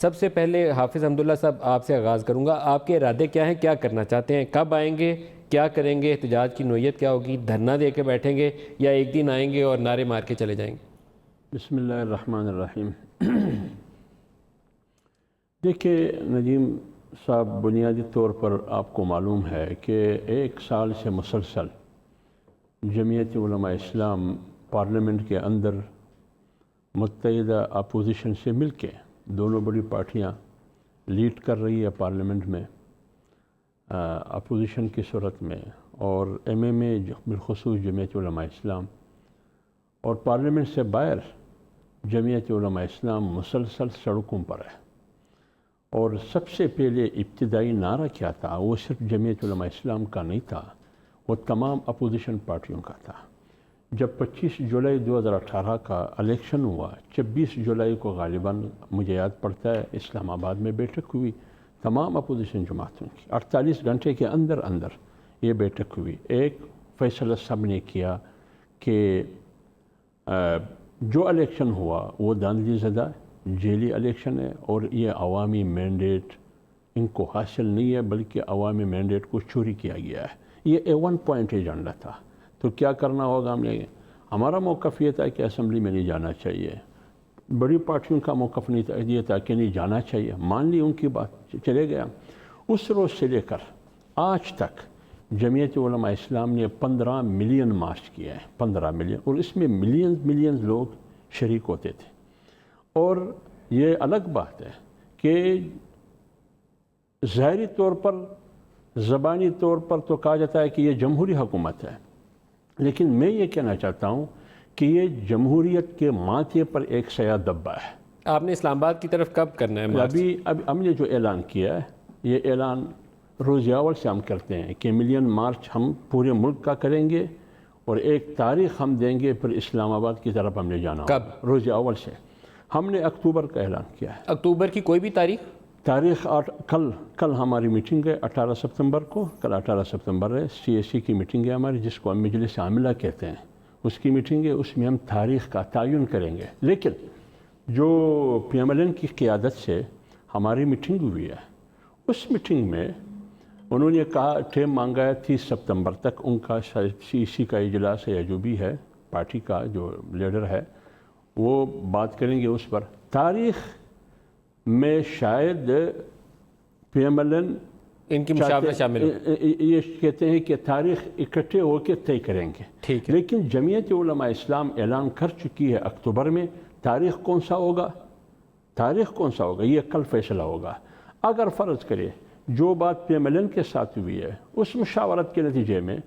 سب سے پہلے حافظ حمداللہ صاحب آپ سے آغاز کروں گا، آپ کے ارادے کیا ہیں، کیا کرنا چاہتے ہیں، کب آئیں گے، کیا کریں گے، احتجاج کی نوعیت کیا ہوگی، دھرنا دے کے بیٹھیں گے یا ایک دن آئیں گے اور نعرے مار کے چلے جائیں گے؟ بسم اللہ الرحمن الرحیم۔ دیکھیے ندیم صاحب، بنیادی طور پر آپ کو معلوم ہے کہ 1 سال سے مسلسل جمعیت علماء اسلام پارلیمنٹ کے اندر متحدہ اپوزیشن سے مل کے دونوں بڑی پارٹیاں لیڈ کر رہی ہے پارلیمنٹ میں اپوزیشن کی صورت میں، اور ایم ایم اے بالخصوص جمعیت علماء اسلام، اور پارلیمنٹ سے باہر جمعیت علماء اسلام مسلسل سڑکوں پر ہے۔ اور سب سے پہلے ابتدائی نعرہ کیا تھا، وہ صرف جمعیت علماء اسلام کا نہیں تھا، وہ تمام اپوزیشن پارٹیوں کا تھا۔ جب 25 جولائی 2018 کا الیکشن ہوا، 26 جولائی کو غالباً مجھے یاد پڑتا ہے اسلام آباد میں بیٹھک ہوئی تمام اپوزیشن جماعتوں کی، 48 گھنٹے کے اندر یہ بیٹھک ہوئی۔ ایک فیصلہ سب نے کیا کہ جو الیکشن ہوا وہ دھاندلی زدہ جیلی الیکشن ہے، اور یہ عوامی مینڈیٹ ان کو حاصل نہیں ہے، بلکہ عوامی مینڈیٹ کو چوری کیا گیا ہے۔ یہ A1 پوائنٹ ایجنڈا تھا۔ تو کیا کرنا ہوگا ہم نے؟ ہمارا موقف یہ تھا کہ اسمبلی میں نہیں جانا چاہیے، بڑی پارٹیوں کا موقف یہ تھا کہ نہیں جانا چاہیے، مان لی ان کی بات، چلے گیا۔ اس روز سے لے کر آج تک جمعیت علماء اسلام نے 15 ملین مارچ کیا ہے، 15 ملین، اور اس میں ملین لوگ شریک ہوتے تھے۔ اور یہ الگ بات ہے کہ ظاہری طور پر، زبانی طور پر تو کہا جاتا ہے کہ یہ جمہوری حکومت ہے، لیکن میں یہ کہنا چاہتا ہوں کہ یہ جمہوریت کے ماتھے پر ایک سیاہ دبا ہے۔ آپ نے اسلام آباد کی طرف کب کرنا ہے مارچ؟ ابھی ہم نے جو اعلان کیا ہے، یہ اعلان روز اول سے ہم کرتے ہیں کہ ملین مارچ ہم پورے ملک کا کریں گے، اور ایک تاریخ ہم دیں گے، پھر اسلام آباد کی طرف ہم نے جانا کب؟ روز اول سے۔ ہم نے اکتوبر کا اعلان کیا ہے۔ اکتوبر کی کوئی بھی تاریخ؟ کل ہماری میٹنگ ہے 18 ستمبر کو، کل 18 ستمبر ہے، CSE کی میٹنگ ہے ہماری، جس کو ہم مجلس عاملہ کہتے ہیں، اس کی میٹنگ ہے۔ اس میں ہم تاریخ کا تعین کریں گے، لیکن جو PMLN کی قیادت سے ہماری میٹنگ ہوئی ہے، اس میٹنگ میں انہوں نے کہا، ٹائم مانگا ہے 30 ستمبر تک ان کا CSE کا اجلاس ہے، یا جو بھی ہے پارٹی کا جو لیڈر ہے وہ بات کریں گے اس پر۔ تاریخ میں شاید PMLN ان کی مشاورت شامل ہو، یہ کہتے ہیں کہ تاریخ اکٹھے ہو کے طے کریں گے، ٹھیک ہے۔ لیکن جمعیت علماء اسلام اعلان کر چکی ہے اکتوبر میں۔ تاریخ کون سا ہوگا یہ کل فیصلہ ہوگا۔ اگر فرض کرے جو بات PMLN کے ساتھ ہوئی ہے، اس مشاورت کے نتیجے میں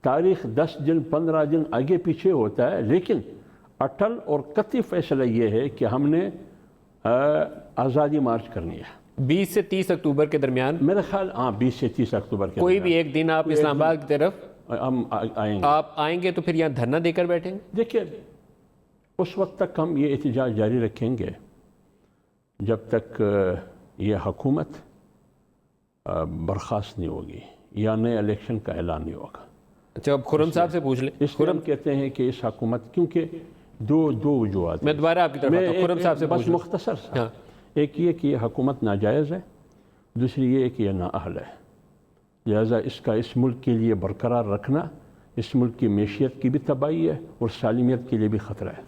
تاریخ 10 دن 15 دن آگے پیچھے ہوتا ہے، لیکن اٹل اور قطعی فیصلہ یہ ہے کہ ہم نے آزادی مارچ کرنی ہے 20 سے 30 اکتوبر کے درمیان۔ میرے خیال 20 سے 30 اکتوبر کے کوئی بھی ایک دن آپ اسلام آباد کی طرف ہم آئیں گے۔ آپ آئیں گے تو پھر یہاں دھرنا دے کر بیٹھیں گے؟ دیکھیے، اس وقت تک ہم یہ احتجاج جاری رکھیں گے جب تک یہ حکومت برخاست نہیں ہوگی یا نئے الیکشن کا اعلان نہیں ہوگا۔ اچھا، اب خرم صاحب سے پوچھ لیں۔ اس لیے ہم کہتے ہیں کہ اس حکومت، کیونکہ دو وجوہات، میں دوبارہ آپ کی طرف آتا ہوں، خرم صاحب سے بس پوچھ لیں۔ مختصر سا، ایک یہ کہ یہ حکومت ناجائز ہے، دوسری یہ کہ یہ نااہل ہے، لہذا اس کا اس ملک کے لیے برقرار رکھنا اس ملک کی معیشت کی بھی تباہی ہے اور سالمیت کے لیے بھی خطرہ ہے۔